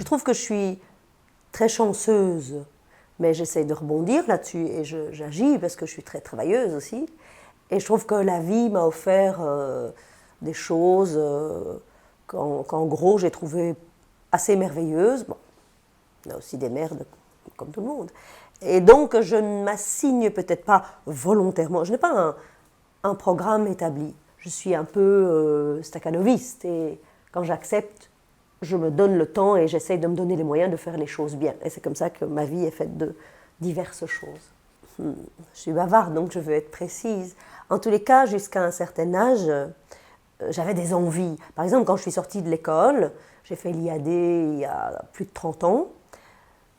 trouve que je suis très chanceuse, mais j'essaie de rebondir là-dessus et j'agis parce que je suis très travailleuse aussi. Et je trouve que la vie m'a offert des choses qu'en gros j'ai trouvées assez merveilleuses. Bon, il y a aussi des merdes, comme tout le monde. Et donc je ne m'assigne peut-être pas volontairement, je n'ai pas un programme établi. Je suis un peu stakhanoviste et quand j'accepte, je me donne le temps et j'essaye de me donner les moyens de faire les choses bien. Et c'est comme ça que ma vie est faite de diverses choses. Je suis bavarde, donc je veux être précise. En tous les cas, jusqu'à un certain âge, j'avais des envies. Par exemple, quand je suis sortie de l'école, j'ai fait l'IAD il y a plus de 30 ans,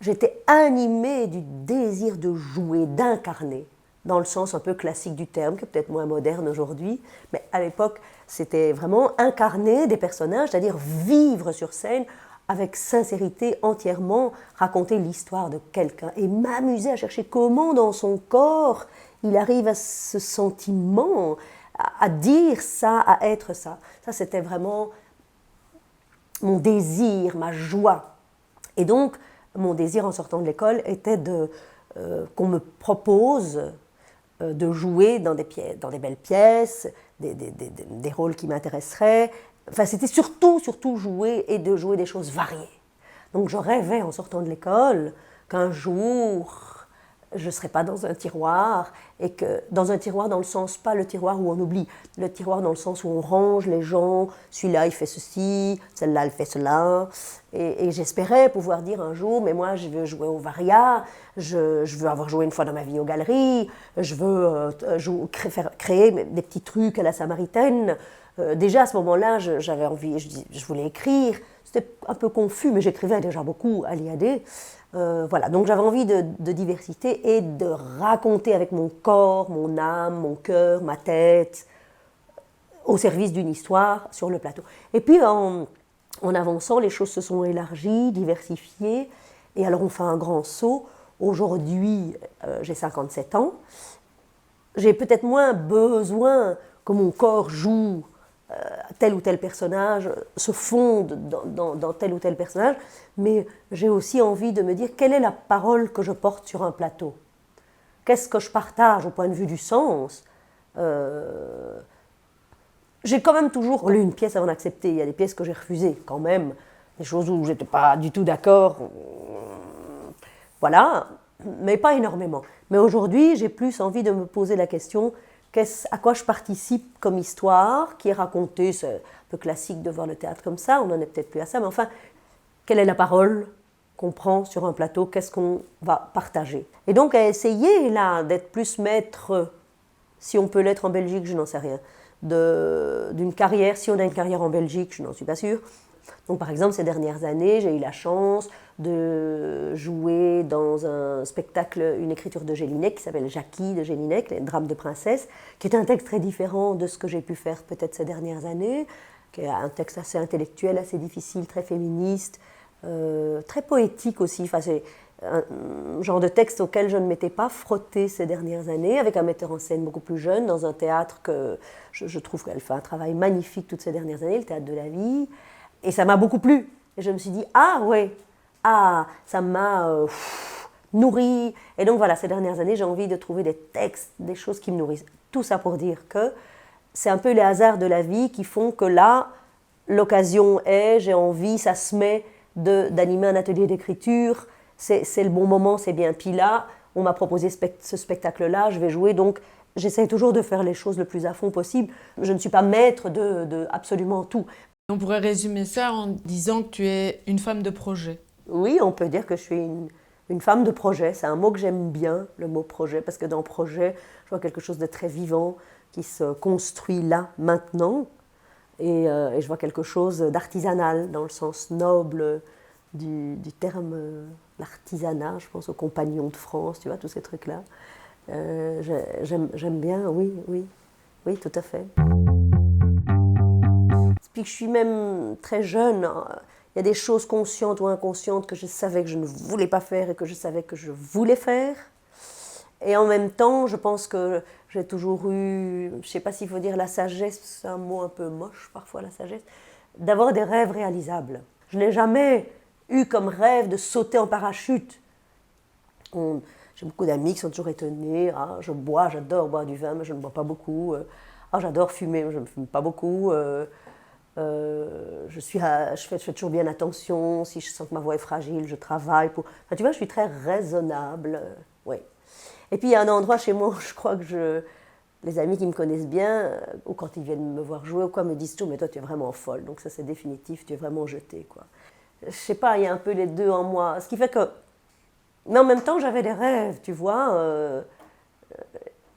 j'étais animée du désir de jouer, d'incarner, dans le sens un peu classique du terme, qui est peut-être moins moderne aujourd'hui, mais à l'époque, c'était vraiment incarner des personnages, c'est-à-dire vivre sur scène avec sincérité, entièrement raconter l'histoire de quelqu'un et m'amuser à chercher comment dans son corps il arrive à ce sentiment, à dire ça, à être ça. Ça, c'était vraiment mon désir, ma joie. Et donc, mon désir en sortant de l'école était qu'on me propose de jouer dans des belles pièces, des rôles qui m'intéresseraient. Enfin, c'était surtout jouer et de jouer des choses variées. Donc je rêvais en sortant de l'école qu'un jour je ne serais pas dans un tiroir, et que dans un tiroir dans le sens, pas le tiroir où on oublie, le tiroir dans le sens où on range les gens, celui-là il fait ceci, celle-là elle fait cela, et j'espérais pouvoir dire un jour, mais moi je veux jouer au Varia, je veux avoir joué une fois dans ma vie aux galeries, je veux créer des petits trucs à la Samaritaine. Déjà à ce moment-là, j'avais envie, je voulais écrire, c'était un peu confus, mais j'écrivais déjà beaucoup à l'IAD. Voilà, donc j'avais envie de diversité et de raconter avec mon corps, mon âme, mon cœur, ma tête, au service d'une histoire sur le plateau. Et puis en avançant, les choses se sont élargies, diversifiées, et alors on fait un grand saut. Aujourd'hui, j'ai 57 ans, j'ai peut-être moins besoin que mon corps joue tel ou tel personnage, se fonde dans tel ou tel personnage, mais j'ai aussi envie de me dire quelle est la parole que je porte sur un plateau. Qu'est-ce que je partage au point de vue du sens. J'ai quand même toujours lu une pièce avant d'accepter. Il y a des pièces que j'ai refusées quand même, des choses où je n'étais pas du tout d'accord. Voilà, mais pas énormément. Mais aujourd'hui, j'ai plus envie de me poser la question à quoi je participe comme histoire qui est racontée, c'est un peu classique de voir le théâtre comme ça, on n'en est peut-être plus à ça, mais enfin, quelle est la parole qu'on prend sur un plateau, qu'est-ce qu'on va partager. Et donc à essayer là d'être plus maître, si on peut l'être en Belgique, je n'en sais rien, d'une carrière, si on a une carrière en Belgique, je n'en suis pas sûre. Donc par exemple, ces dernières années, j'ai eu la chance de jouer dans un spectacle, une écriture de Gélinet qui s'appelle Jackie de Gélinet, les drames de princesse, qui est un texte très différent de ce que j'ai pu faire peut-être ces dernières années, qui est un texte assez intellectuel, assez difficile, très féministe, très poétique aussi. Enfin, c'est un genre de texte auquel je ne m'étais pas frottée ces dernières années, avec un metteur en scène beaucoup plus jeune, dans un théâtre que je trouve qu'elle fait un travail magnifique toutes ces dernières années, le Théâtre de la Vie. Et ça m'a beaucoup plu. Et je me suis dit, ah ouais, ça m'a nourri. Et donc voilà, ces dernières années, j'ai envie de trouver des textes, des choses qui me nourrissent. Tout ça pour dire que c'est un peu les hasards de la vie qui font que là, l'occasion est, j'ai envie, ça se met d'animer un atelier d'écriture. C'est le bon moment, c'est bien. Puis là, on m'a proposé ce spectacle-là, je vais jouer. Donc j'essaie toujours de faire les choses le plus à fond possible. Je ne suis pas maître de absolument tout. On pourrait résumer ça en disant que tu es une femme de projet. Oui, on peut dire que je suis une femme de projet. C'est un mot que j'aime bien, le mot projet, parce que dans projet, je vois quelque chose de très vivant qui se construit là, maintenant. Et je vois quelque chose d'artisanal, dans le sens noble du terme, l'artisanat. Je pense aux Compagnons de France, tu vois, tous ces trucs-là. J'aime bien, oui, tout à fait. Depuis que je suis même très jeune, il y a des choses conscientes ou inconscientes que je savais que je ne voulais pas faire et que je savais que je voulais faire. Et en même temps, je pense que j'ai toujours eu, je ne sais pas s'il faut dire la sagesse, c'est un mot un peu moche parfois la sagesse, d'avoir des rêves réalisables. Je n'ai jamais eu comme rêve de sauter en parachute. J'ai beaucoup d'amis qui sont toujours étonnés. Ah, j'adore boire du vin, mais je ne bois pas beaucoup. Ah, j'adore fumer, mais je ne fume pas beaucoup. Je fais toujours bien attention. Si je sens que ma voix est fragile, je travaille pour. Enfin, tu vois, je suis très raisonnable. Oui. Et puis il y a un endroit chez moi où je crois que les amis qui me connaissent bien, ou quand ils viennent me voir jouer ou quoi, me disent toujours, mais toi tu es vraiment folle. Donc ça c'est définitif, tu es vraiment jetée, quoi. Je sais pas, il y a un peu les deux en moi. Ce qui fait que. Mais en même temps, j'avais des rêves, tu vois.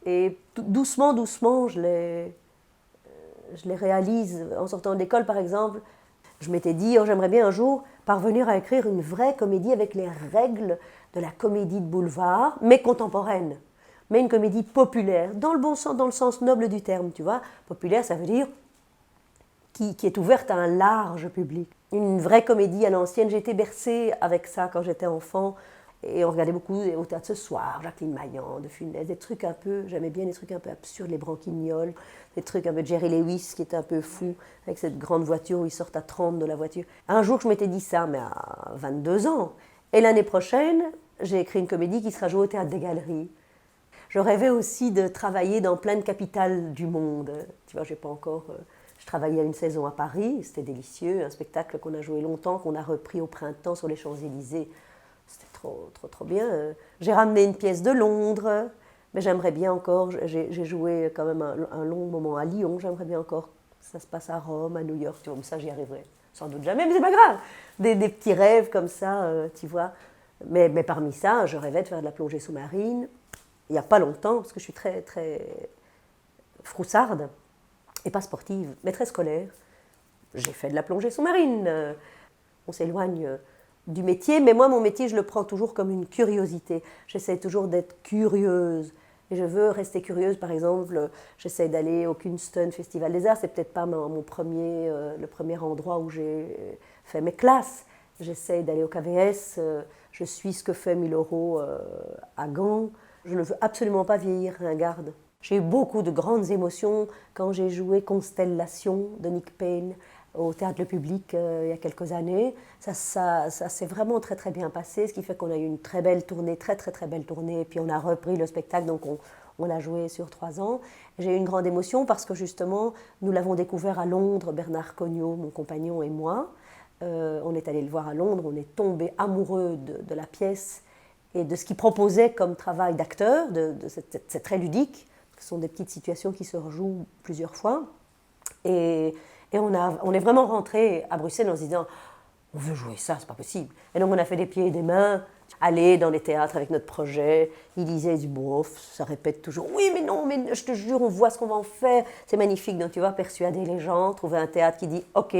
Et doucement, doucement, je les réalise. En sortant de l'école, par exemple, je m'étais dit, oh, j'aimerais bien un jour parvenir à écrire une vraie comédie avec les règles de la comédie de boulevard, mais contemporaine. Mais une comédie populaire, dans le bon sens, dans le sens noble du terme, tu vois. Populaire, ça veut dire qui est ouverte à un large public. Une vraie comédie à l'ancienne. J'ai été bercée avec ça quand j'étais enfant. Et on regardait beaucoup au théâtre ce soir, Jacqueline Maillan, de Funès, des trucs un peu, j'aimais bien les trucs un peu absurdes, les Branquignoles, des trucs un peu de Jerry Lewis qui était un peu fou, avec cette grande voiture où ils sortent à 30 de la voiture. Un jour, je m'étais dit ça, mais à 22 ans. Et l'année prochaine, j'ai écrit une comédie qui sera jouée au Théâtre des Galeries. Je rêvais aussi de travailler dans plein de capitales du monde. Tu vois, j'ai pas encore... Je travaillais une saison à Paris, c'était délicieux, un spectacle qu'on a joué longtemps, qu'on a repris au printemps sur les Champs-Élysées. C'était trop bien. J'ai ramené une pièce de Londres, mais j'aimerais bien encore, j'ai joué quand même un long moment à Lyon, j'aimerais bien encore que ça se passe à Rome, à New York, tu vois, mais ça j'y arriverai sans doute jamais, mais c'est pas grave. Des petits rêves comme ça, tu vois. Mais parmi ça, je rêvais de faire de la plongée sous-marine, il n'y a pas longtemps, parce que je suis très, très froussarde, et pas sportive, mais très scolaire. J'ai fait de la plongée sous-marine. On s'éloigne du métier, mais moi, mon métier, je le prends toujours comme une curiosité. J'essaie toujours d'être curieuse. Et je veux rester curieuse, par exemple, j'essaie d'aller au Kunsten Festival des Arts. C'est peut-être pas le premier endroit où j'ai fait mes classes. J'essaie d'aller au KVS. Je suis ce que fait 1000 € à Gand. Je ne veux absolument pas vieillir ringarde. J'ai eu beaucoup de grandes émotions quand j'ai joué Constellation de Nick Payne au Théâtre Le Public il y a quelques années. Ça s'est vraiment très très bien passé, ce qui fait qu'on a eu une très belle tournée, très très très belle tournée, et puis on a repris le spectacle, donc on l'a joué sur 3 ans. J'ai eu une grande émotion parce que justement, nous l'avons découvert à Londres, Bernard Cognot, mon compagnon et moi. On est allé le voir à Londres, on est tombé amoureux de la pièce et de ce qu'il proposait comme travail d'acteur, c'est très ludique. Ce sont des petites situations qui se rejouent plusieurs fois. Et on est vraiment rentré à Bruxelles en se disant on veut jouer ça, c'est pas possible. Et donc on a fait des pieds et des mains, aller dans les théâtres avec notre projet. Il disait du bof, ça répète toujours oui, mais non, mais je te jure, on voit ce qu'on va en faire. C'est magnifique. Donc tu vois, persuader les gens, trouver un théâtre qui dit ok,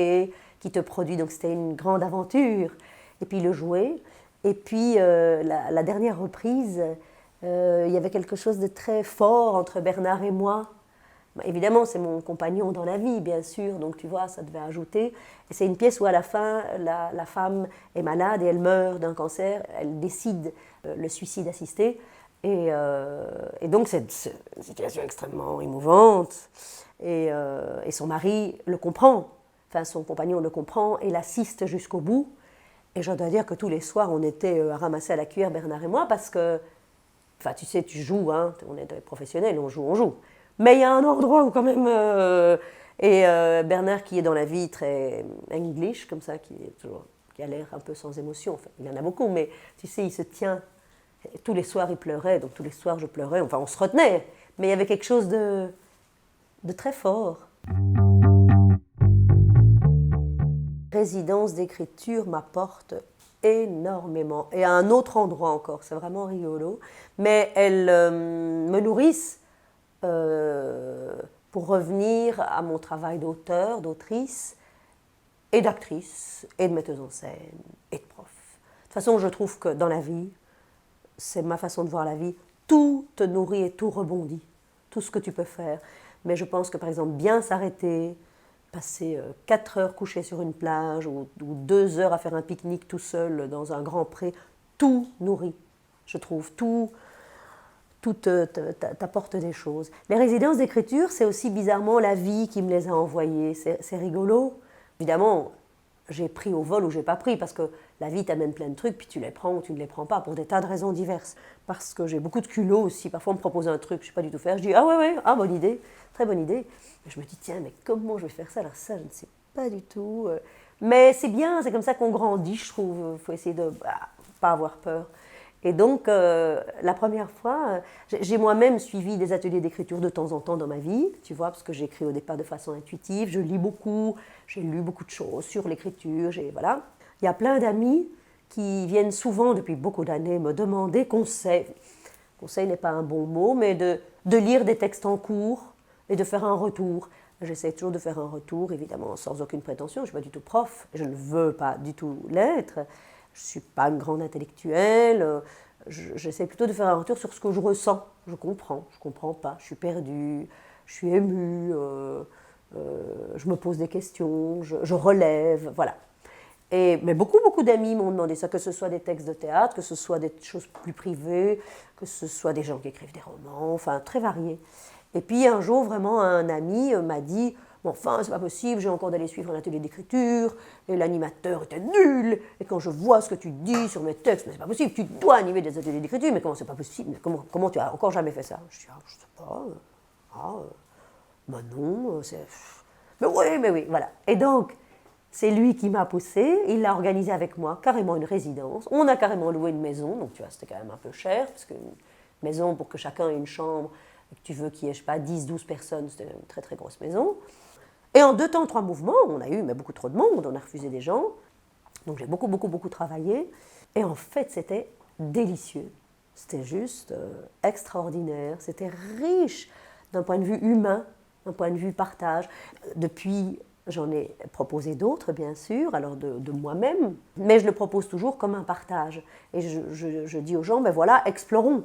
qui te produit. Donc c'était une grande aventure. Et puis le jouer. Et puis la dernière reprise, il y avait quelque chose de très fort entre Bernard et moi. Évidemment, c'est mon compagnon dans la vie, bien sûr, donc tu vois, ça devait ajouter. Et c'est une pièce où à la fin, la femme est malade et elle meurt d'un cancer, elle décide le suicide assisté. Et donc c'est une situation extrêmement émouvante. Et son mari le comprend, enfin son compagnon le comprend et l'assiste jusqu'au bout. Et je dois dire que tous les soirs, on était ramassés à la cuillère, Bernard et moi, parce que, enfin tu sais, tu joues, hein, on est des professionnels, on joue. Mais il y a un endroit où quand même... Bernard, qui est dans la vie très English, comme ça, qui a l'air un peu sans émotion, enfin, il y en a beaucoup, mais tu sais, il se tient. Et tous les soirs, il pleurait, donc tous les soirs, je pleurais. Enfin, on se retenait, mais il y avait quelque chose de très fort. Résidence d'écriture m'apporte énormément. Et à un autre endroit encore, c'est vraiment rigolo. Mais elles me nourrissent pour revenir à mon travail d'auteur, d'autrice, et d'actrice, et de metteuse en scène, et de prof. De toute façon, je trouve que dans la vie, c'est ma façon de voir la vie, tout te nourrit et tout rebondit, tout ce que tu peux faire. Mais je pense que, par exemple, bien s'arrêter, passer 4 heures couché sur une plage, ou 2 heures à faire un pique-nique tout seul dans un grand pré, tout nourrit, je trouve, tout t'apporte des choses. Les résidences d'écriture, c'est aussi bizarrement la vie qui me les a envoyées. C'est rigolo. Évidemment, j'ai pris au vol ou j'ai pas pris, parce que la vie t'amène plein de trucs, puis tu les prends ou tu ne les prends pas, pour des tas de raisons diverses. Parce que j'ai beaucoup de culot aussi, parfois on me propose un truc, je ne sais pas du tout faire, je dis « Ah ouais, ah bonne idée, très bonne idée ». Et je me dis « Tiens, mais comment je vais faire ça ?» Alors ça, je ne sais pas du tout. Mais c'est bien, c'est comme ça qu'on grandit, je trouve. Il faut essayer de pas avoir peur. Et donc, la première fois, j'ai moi-même suivi des ateliers d'écriture de temps en temps dans ma vie, tu vois, parce que j'écris au départ de façon intuitive, je lis beaucoup, j'ai lu beaucoup de choses sur l'écriture, voilà. Il y a plein d'amis qui viennent souvent, depuis beaucoup d'années, me demander conseil. Conseil n'est pas un bon mot, mais de lire des textes en cours et de faire un retour. J'essaie toujours de faire un retour, évidemment, sans aucune prétention, je ne suis pas du tout prof, je ne veux pas du tout l'être. Je ne suis pas une grande intellectuelle, j'essaie plutôt de faire un retour sur ce que je ressens. Je comprends pas, je suis perdue, je suis émue, je me pose des questions, je relève, voilà. Mais beaucoup d'amis m'ont demandé ça, que ce soit des textes de théâtre, que ce soit des choses plus privées, que ce soit des gens qui écrivent des romans, enfin très variés. Et puis un jour, vraiment, un ami m'a dit « Bon, enfin, c'est pas possible, j'ai encore d'aller suivre un atelier d'écriture, et l'animateur était nul, et quand je vois ce que tu dis sur mes textes, mais c'est pas possible, tu dois animer des ateliers d'écriture, mais comment c'est pas possible, comment tu as encore jamais fait ça ?» Je dis « Ah, je sais pas, ben non, c'est... Mais oui, voilà. » Et donc, c'est lui qui m'a poussé, il l'a organisé avec moi, carrément une résidence, on a carrément loué une maison, donc tu vois, c'était quand même un peu cher, parce qu'une maison pour que chacun ait une chambre, et que tu veux qu'il y ait, je sais pas, 10, 12 personnes, c'était une très très grosse maison. Et en 2 temps, 3 mouvements, on a eu beaucoup trop de monde, on a refusé des gens. Donc j'ai beaucoup travaillé. Et en fait, c'était délicieux. C'était juste extraordinaire. C'était riche d'un point de vue humain, d'un point de vue partage. Depuis, j'en ai proposé d'autres, bien sûr, alors de moi-même. Mais je le propose toujours comme un partage. Et je dis aux gens, ben voilà, explorons.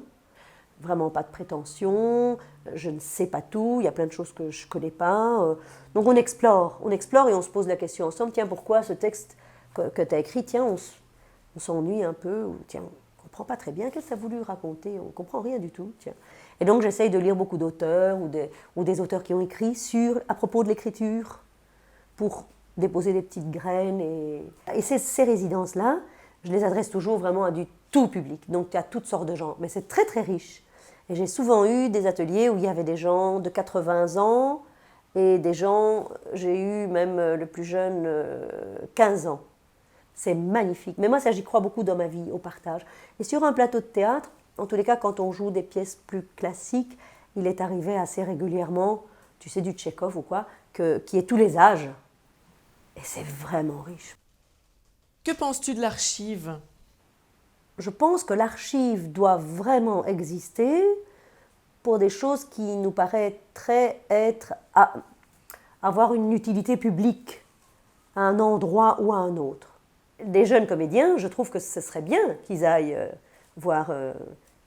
Vraiment pas de prétention, je ne sais pas tout, il y a plein de choses que je ne connais pas. Donc on explore et on se pose la question ensemble, tiens, pourquoi ce texte que tu as écrit, tiens, on s'ennuie un peu, ou tiens, on ne comprend pas très bien, qu'est-ce que ça a voulu raconter, on ne comprend rien du tout, tiens. Et donc j'essaye de lire beaucoup d'auteurs ou des auteurs qui ont écrit à propos de l'écriture, pour déposer des petites graines. Et ces résidences-là, je les adresse toujours vraiment à du tout public, donc à toutes sortes de gens, mais c'est très très riche. Et j'ai souvent eu des ateliers où il y avait des gens de 80 ans et des gens, j'ai eu même le plus jeune 15 ans. C'est magnifique. Mais moi, ça, j'y crois beaucoup dans ma vie, au partage. Et sur un plateau de théâtre, en tous les cas, quand on joue des pièces plus classiques, il est arrivé assez régulièrement, tu sais, du Tchekhov ou quoi, qui est tous les âges. Et c'est vraiment riche. Que penses-tu de l'archive ? Je pense que l'archive doit vraiment exister pour des choses qui nous paraîtraient avoir une utilité publique à un endroit ou à un autre. Des jeunes comédiens, je trouve que ce serait bien qu'ils aillent voir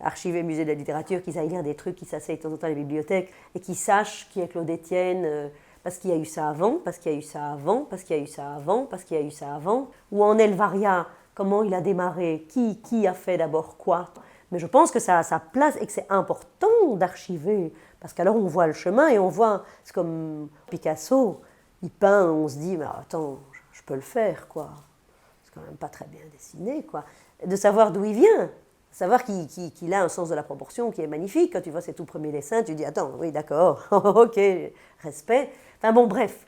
archiver Musée de la littérature, qu'ils aillent lire des trucs, qu'ils s'asseyent de temps en temps à la bibliothèque et qu'ils sachent qui est Claude Etienne, parce qu'il y a eu ça avant, parce qu'il y a eu ça avant, parce qu'il y a eu ça avant, parce qu'il y a eu ça avant, ou en Elvaria, comment il a démarré, qui a fait d'abord quoi. Mais je pense que ça a sa place et que c'est important d'archiver, parce qu'alors on voit le chemin et on voit, c'est comme Picasso, il peint, on se dit, mais attends, je peux le faire, quoi. C'est quand même pas très bien dessiné, quoi. De savoir d'où il vient, savoir qu'il a un sens de la proportion qui est magnifique. Quand tu vois ses tout premiers dessins, tu dis, attends, oui, d'accord, ok, respect. Enfin bon, bref,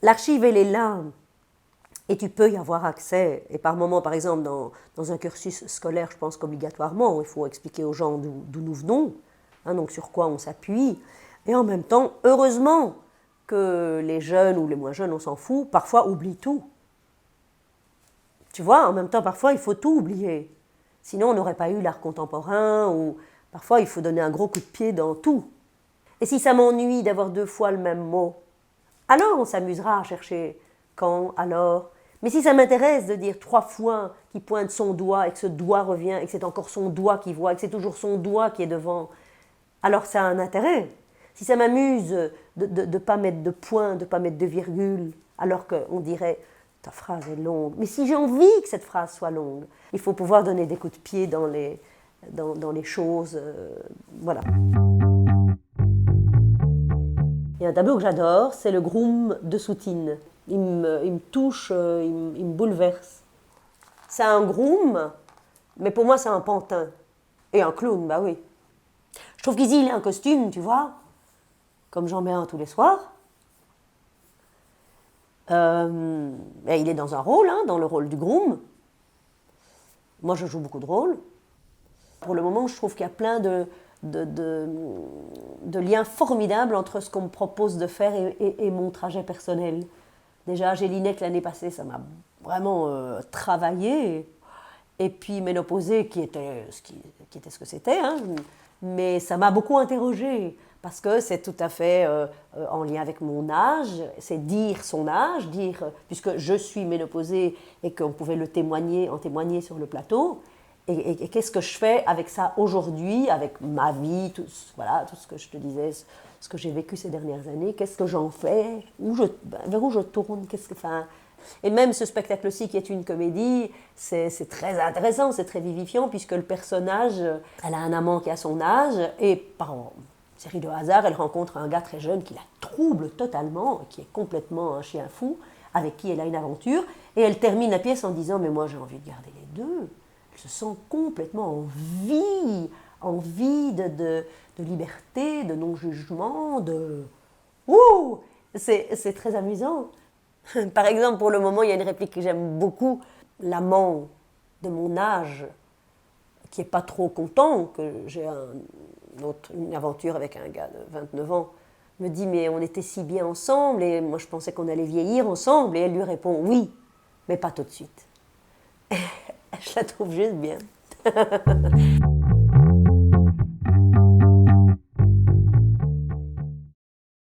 l'archive, elle est là. Et tu peux y avoir accès. Et par moment, par exemple, dans un cursus scolaire, je pense qu'obligatoirement, il faut expliquer aux gens d'où nous venons, hein, donc sur quoi on s'appuie. Et en même temps, heureusement que les jeunes ou les moins jeunes, on s'en fout, parfois oublient tout. Tu vois, en même temps, parfois, il faut tout oublier. Sinon, on n'aurait pas eu l'art contemporain, ou parfois, il faut donner un gros coup de pied dans tout. Et si ça m'ennuie d'avoir 2 fois le même mot, alors on s'amusera à chercher quand, alors. Mais si ça m'intéresse de dire 3 fois qu'il pointe son doigt et que ce doigt revient et que c'est encore son doigt qui voit et que c'est toujours son doigt qui est devant, alors ça a un intérêt. Si ça m'amuse de ne pas mettre de point, de ne pas mettre de virgule, alors qu'on dirait ta phrase est longue. Mais si j'ai envie que cette phrase soit longue, il faut pouvoir donner des coups de pied dans les choses. Voilà. Il y a un tableau que j'adore, c'est le Groom de Soutine. il me touche, il me bouleverse. C'est un groom, mais pour moi c'est un pantin. Et un clown, bah oui. Je trouve qu'ici il a un costume, tu vois, comme j'en mets un tous les soirs. Et il est dans un rôle, hein, dans le rôle du groom. Moi je joue beaucoup de rôles. Pour le moment, je trouve qu'il y a plein de liens formidables entre ce qu'on me propose de faire et mon trajet personnel. Déjà, Gélinec, l'année passée, ça m'a vraiment travaillé. Et puis Ménopausée, qui était ce que c'était, hein, mais ça m'a beaucoup interrogée, parce que c'est tout à fait en lien avec mon âge, c'est dire son âge, puisque je suis ménopausée et qu'on pouvait en témoigner sur le plateau, et qu'est-ce que je fais avec ça aujourd'hui, avec ma vie, tout ce que je te disais, ce que j'ai vécu ces dernières années, qu'est-ce que j'en fais, vers où je tourne, et même ce spectacle-ci qui est une comédie, c'est très intéressant, c'est très vivifiant, puisque le personnage, elle a un amant qui a son âge, et par une série de hasards, elle rencontre un gars très jeune qui la trouble totalement, qui est complètement un chien fou, avec qui elle a une aventure, et elle termine la pièce en disant « mais moi j'ai envie de garder les deux ». Elle se sent complètement en vie de liberté, de non-jugement, de... Ouh, c'est très amusant. Par exemple, pour le moment, il y a une réplique que j'aime beaucoup. L'amant de mon âge, qui n'est pas trop content que j'ai une aventure avec un gars de 29 ans, me dit « mais on était si bien ensemble et moi je pensais qu'on allait vieillir ensemble ». Et elle lui répond « oui, mais pas tout de suite ». Je la trouve juste bien.